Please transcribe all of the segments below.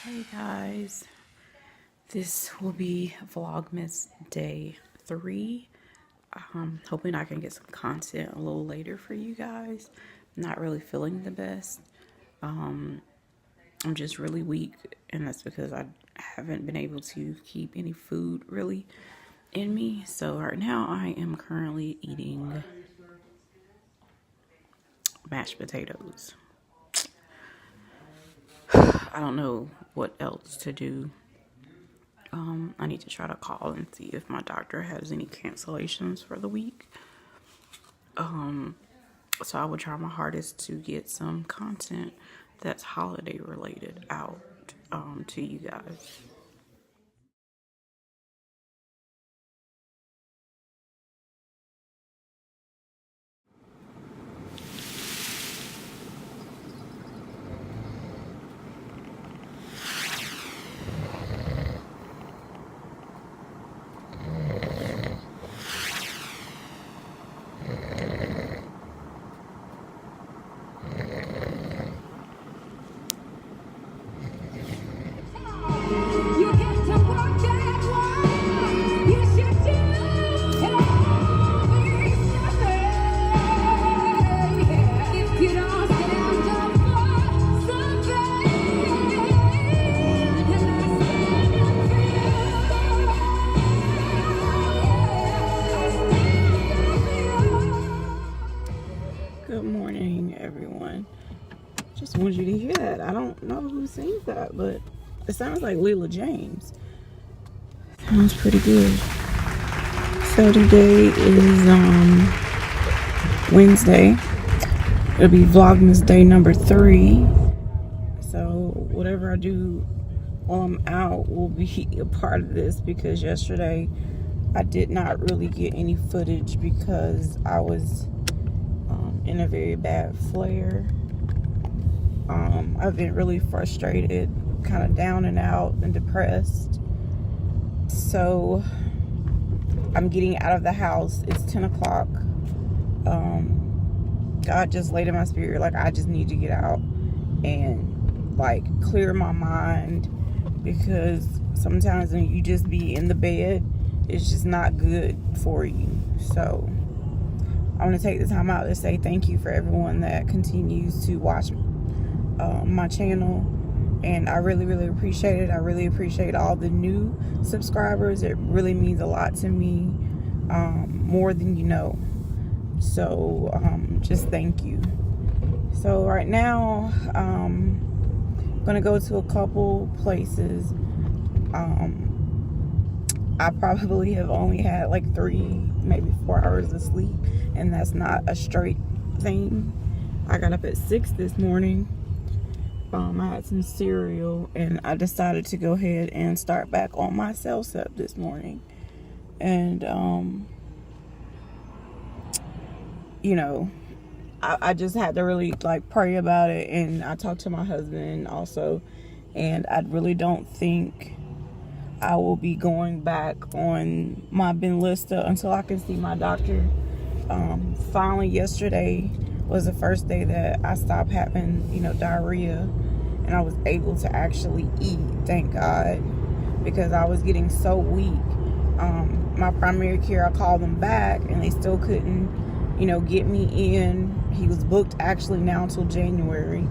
Hey guys, this will be Vlogmas day 3. Hoping I can get some content a little later for you guys. Not really feeling the best. I'm just really weak, and that's because I haven't been able to keep any food really in me. So right now I am currently eating mashed potatoes. I don't know what else to do. I need to try to call and see if my doctor has any cancellations for the week. So I will try my hardest to get some content that's holiday related out to you guys. Good morning, everyone. Just wanted you to hear that. I don't know who sings that, but it sounds like Leela James. Sounds pretty good. So today is Wednesday. It'll be Vlogmas day number 3. So whatever I do while I'm out will be a part of this, because yesterday I did not really get any footage because I was in a very bad flare. I've been really frustrated, kind of down and out and depressed. So I'm getting out of the house. It's 10 o'clock. God just laid in my spirit, like, I just need to get out and like clear my mind, because sometimes when you just be in the bed, it's just not good for you. So I want to take the time out to say thank you for everyone that continues to watch my channel, and I really appreciate it. I really appreciate all the new subscribers. It really means a lot to me, more than you know. So just thank you. So right now I'm gonna go to a couple places. I probably have only had like 3, maybe 4 hours of sleep, and that's not a straight thing. I got up at 6 this morning. I had some cereal, and I decided to go ahead and start back on my CellCep this morning. And you know, I just had to really like pray about it, and I talked to my husband also, and I really don't think I will be going back on my Benlysta until I can see my doctor. Finally, yesterday was the first day that I stopped having, diarrhea, and I was able to actually eat, thank God, because I was getting so weak. My primary care, I called them back, and they still couldn't, get me in. He was booked actually now until January.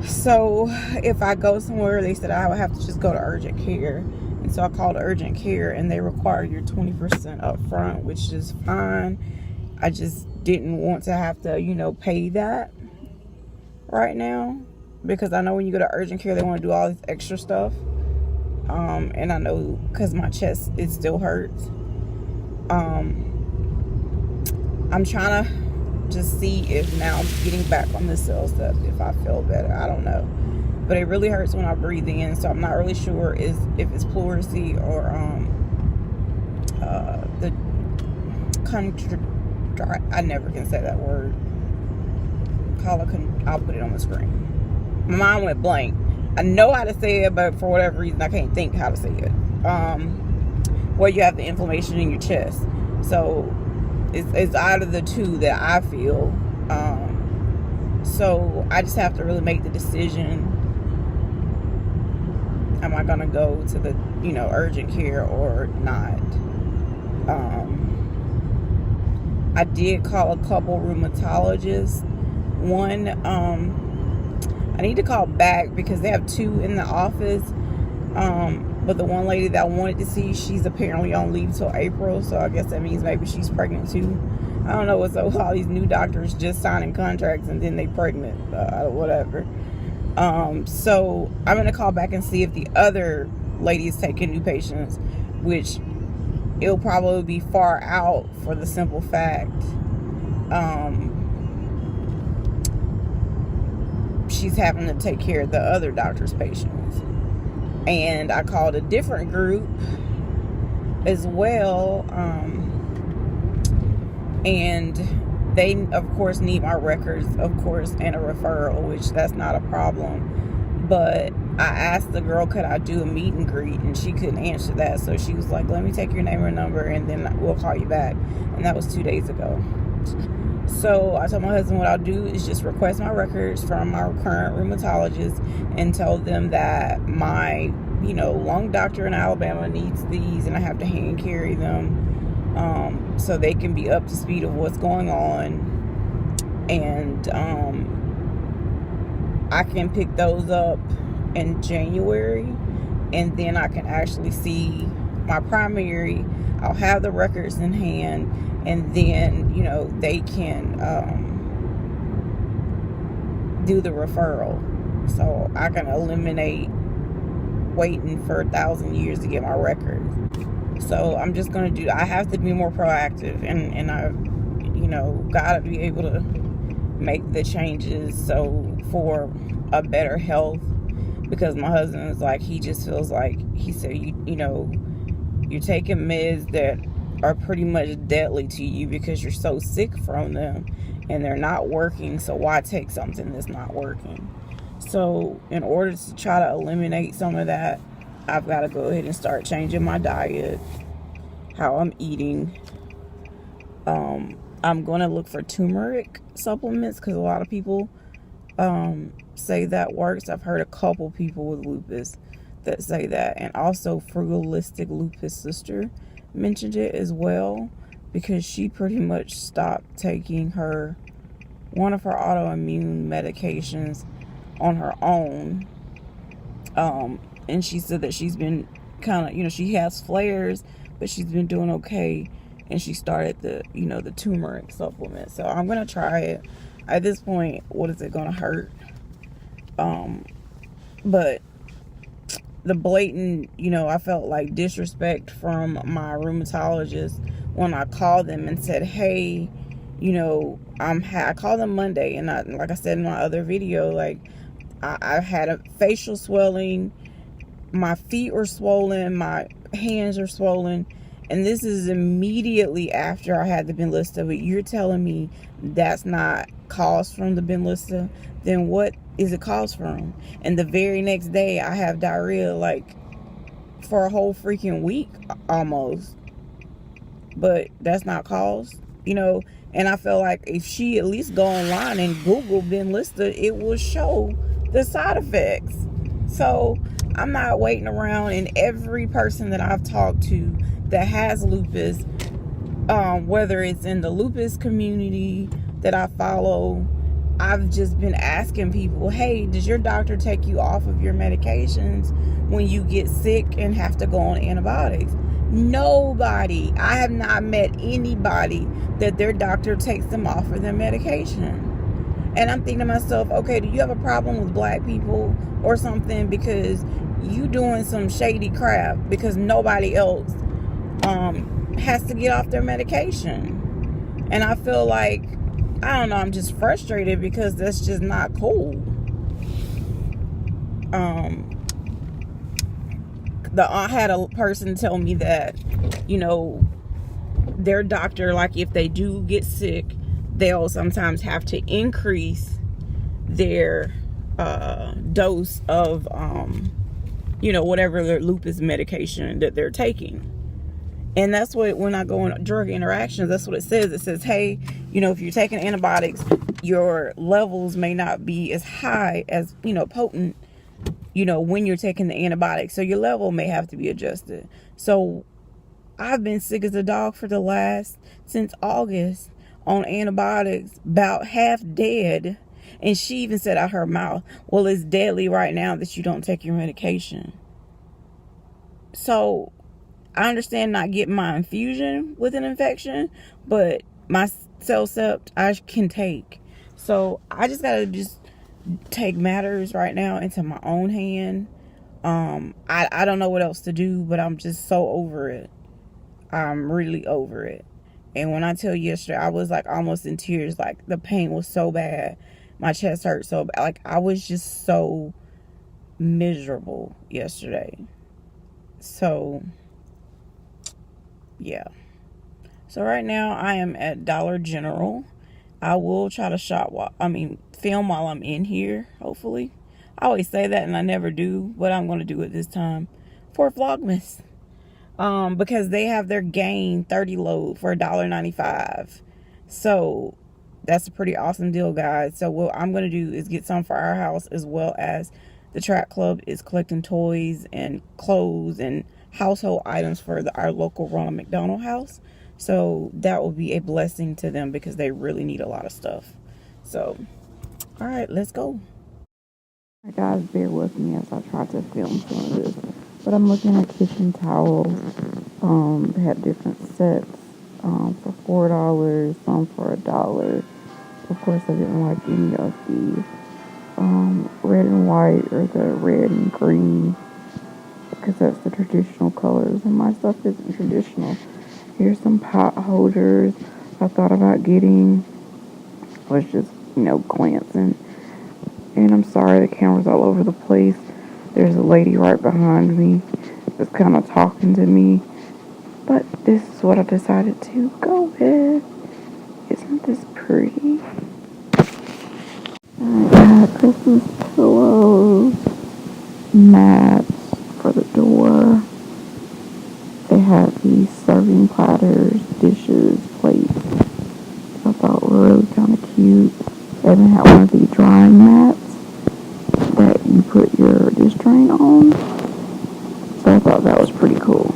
So if I go somewhere, they said I would have to just go to urgent care. And so I called urgent care, and they require your 20% up front, which is fine. I just didn't want to have to, pay that right now, because I know when you go to urgent care, they want to do all this extra stuff. And I know because my chest, it still hurts. I'm trying to just see if now I'm getting back on the CellCep, if I feel better. I don't know, but it really hurts when I breathe in, so I'm not really sure if it's pleurisy or the I never can say that word. I'll put it on the screen. My mind went blank. I know how to say it, but for whatever reason I can't think how to say it. Where you have the inflammation in your chest. So it's out of the two that I feel. So I just have to really make the decision am I gonna go to the, you know, urgent care or not? I did call a couple rheumatologists. One, I need to call back because they have 2 in the office. But the one lady that I wanted to see, she's apparently on leave till April, so I guess that means maybe she's pregnant too. I don't know what's up with all these new doctors just signing contracts and then they pregnant, whatever. So I'm gonna call back and see if the other lady is taking new patients, which it'll probably be far out for the simple fact she's having to take care of the other doctor's patients. And I called a different group as well, and they of course need my records, of course, and a referral, which that's not a problem. But I asked the girl, could I do a meet and greet, and she couldn't answer that. So she was like, let me take your name and number and then we'll call you back. And that was 2 days ago. So I told my husband what I'll do is just request my records from my current rheumatologist and tell them that my, you know, lung doctor in Alabama needs these and I have to hand carry them, so they can be up to speed of what's going on. And I can pick those up in January, and then I can actually see my primary. I'll have the records in hand, and then, you know, they can do the referral, so I can eliminate waiting for 1,000 years to get my records. So I'm just gonna I have to be more proactive, and I, you know, gotta be able to make the changes so for a better health, because my husband is like, he just feels like, he said, you know, you're taking meds that are pretty much deadly to you because you're so sick from them and they're not working, so why take something that's not working? So in order to try to eliminate some of that, I've got to go ahead and start changing my diet, how I'm eating. I'm going to look for turmeric supplements because a lot of people say that works. I've heard a couple people with lupus that say that, and also Frugalistic Lupus sister mentioned it as well, because she pretty much stopped taking one of her autoimmune medications on her own, and she said that she's been kind of, you know, she has flares, but she's been doing okay, and she started the, you know, the turmeric supplement. So I'm gonna try it. At this point, what is it gonna hurt? But the blatant, you know, I felt like disrespect from my rheumatologist when I called them and said, hey, you know, I called them Monday, and like I said in my other video, like I had a facial swelling, my feet were swollen, my hands are swollen, and this is immediately after I had the Benlysta. But you're telling me that's not caused from the Benlysta? Then what is it caused from? And the very next day I have diarrhea, like for a whole freaking week almost. But that's not caused, you know. And I feel like if she at least go online and Google Benlysta, it will show the side effects. So I'm not waiting around. And every person that I've talked to that has lupus, whether it's in the lupus community that I follow, I've just been asking people, hey, does your doctor take you off of your medications when you get sick and have to go on antibiotics? Nobody. I have not met anybody that their doctor takes them off of their medication. And I'm thinking to myself, okay, do you have a problem with black people or something? Because you doing some shady crap because nobody else has to get off their medication. And I feel like, I don't know, I'm just frustrated because that's just not cool. I had a person tell me that, you know, their doctor, like if they do get sick, they'll sometimes have to increase their dose of, you know, whatever their lupus medication that they're taking. And that's what, when I go on drug interactions, that's what it says. It says, hey, you know, if you're taking antibiotics, your levels may not be as high as, you know, potent, when you're taking the antibiotics. So your level may have to be adjusted. So I've been sick as a dog since August on antibiotics, about half dead. And she even said out her mouth, well, it's deadly right now that you don't take your medication. So I understand not getting my infusion with an infection, but my CellCept I can take. So I just gotta take matters right now into my own hand. I don't know what else to do, but I'm just so over it. I'm really over it. And when I tell you yesterday, I was like almost in tears. Like the pain was so bad. My chest hurt so bad. Like I was just so miserable yesterday. So, yeah. So right now I am at Dollar General. I will try to film while I'm in here, hopefully. I always say that and I never do, but I'm going to do it this time for Vlogmas. Because they have their Gain 30 load for $1.95. So that's a pretty awesome deal, guys. So what I'm going to do is get some for our house, as well as the track club is collecting toys and clothes and household items for our local Ronald McDonald house. So that will be a blessing to them because they really need a lot of stuff. So, all right, let's go. Guys, bear with me as I try to film some of this. But I'm looking at kitchen towels. They had different sets for $4, some for $1. Of course, I didn't like any of the red and white or the red and green, because that's the traditional colors, and my stuff isn't traditional. Here's some pot holders I thought about getting. I was just, glancing. And I'm sorry, the camera's all over the place. There's a lady right behind me that's kind of talking to me. But this is what I decided to go with. Isn't this pretty? I got Christmas pillows, mats for the door. They have these serving platters, dishes, plates. I thought were really kind of cute. They even had one of the drying mats that you put your dish drain on. So I thought that was pretty cool.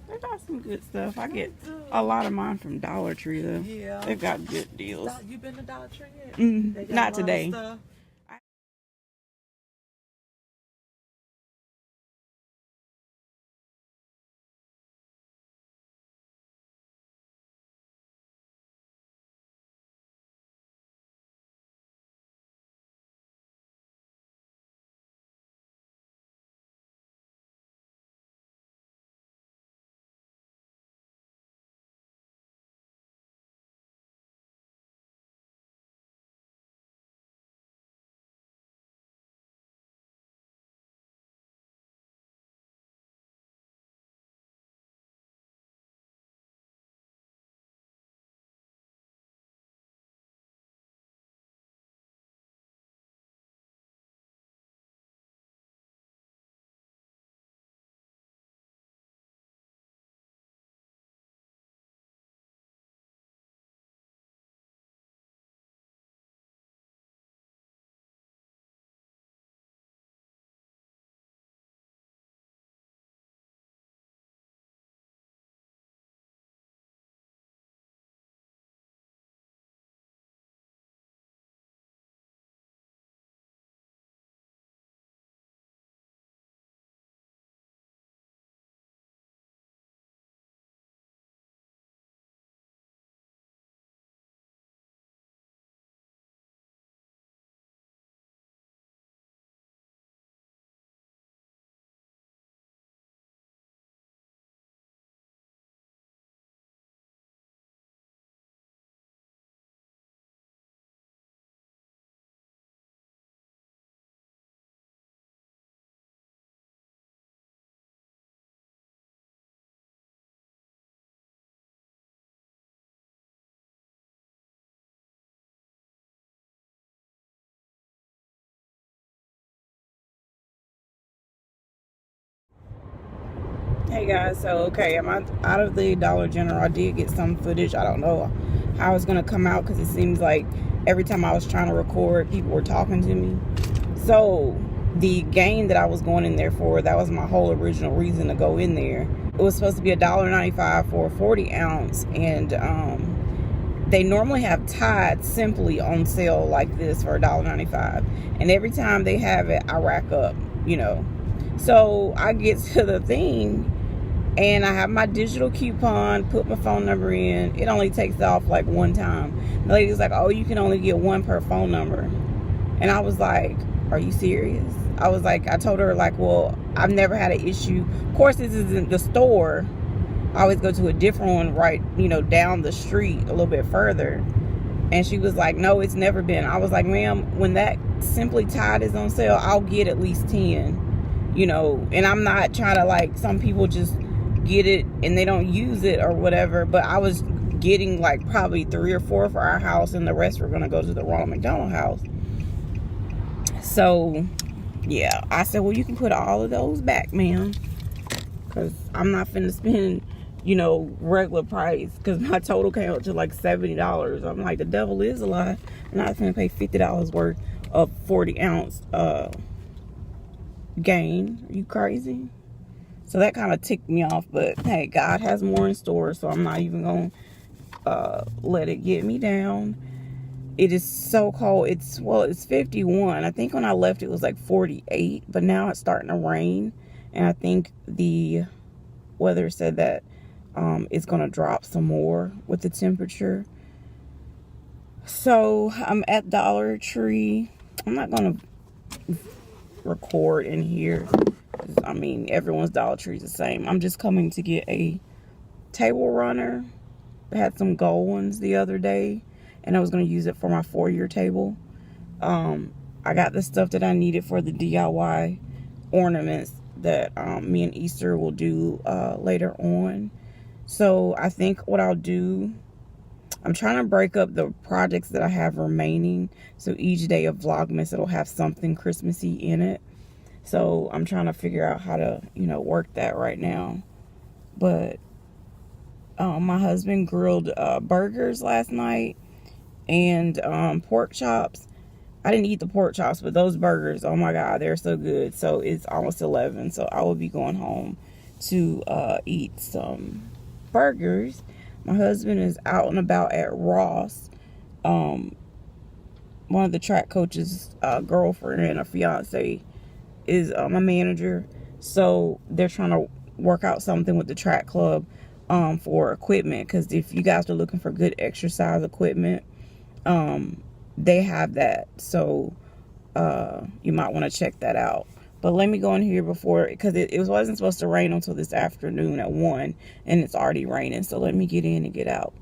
They got some good stuff. I get a lot of mine from Dollar Tree, though. Yeah. They've got good deals. You been to Dollar Tree yet? Not today. Hey guys, so okay, I'm out of the Dollar General. I did get some footage. I don't know how it's gonna come out because it seems like every time I was trying to record, people were talking to me. So the game that I was going in there for, that was my whole original reason to go in there. It was supposed to be $1.95 for a 40 ounce, and they normally have Tide Simply on sale like this for $1.95, and every time they have it, I rack up, you know. So I get to the thing, and I have my digital coupon, put my phone number in. It only takes off like one time. The lady's like, oh, you can only get one per phone number. And I was like, are you serious? I was like, I told her, like, well, I've never had an issue. Of course, this isn't the store. I always go to a different one right, you know, down the street a little bit further. And she was like, no, it's never been. I was like, ma'am, when that Simply Tide is on sale, I'll get at least 10, you know. And I'm not trying to, like, some people just get it and they don't use it or whatever. But I was getting, like, probably 3 or 4 for our house, and the rest were going to go to the Ronald McDonald house. So, yeah, I said, well, you can put all of those back, ma'am, because I'm not finna spend, you know, regular price, because my total came up to like $70. I'm like, the devil is a lie. I'm not finna pay $50 worth of 40 ounce gain. Are you crazy? So that kind of ticked me off, but hey, God has more in store, so I'm not even gonna let it get me down. It is so cold. It's 51. I think when I left it was like 48, but now it's starting to rain, and I think the weather said that it's gonna drop some more with the temperature. So I'm at Dollar Tree. I'm not gonna record in here. I mean, everyone's Dollar Tree is the same. I'm just coming to get a table runner. I had some gold ones the other day, and I was going to use it for my 4-year table. I got the stuff that I needed for the DIY ornaments that me and Easter will do later on. So I think what I'll do, I'm trying to break up the projects that I have remaining. So each day of Vlogmas, it'll have something Christmassy in it. So I'm trying to figure out how to, you know, work that right now. But my husband grilled burgers last night and pork chops. I didn't eat the pork chops, but those burgers, oh my God, they're so good. So it's almost 11, so I will be going home to eat some burgers. My husband is out and about at Ross. One of the track coach's girlfriend and a fiance is my manager, so they're trying to work out something with the track club for equipment, because if you guys are looking for good exercise equipment, they have that. So you might want to check that out. But let me go in here before, because it wasn't supposed to rain until this afternoon at 1, and it's already raining. So let me get in and get out.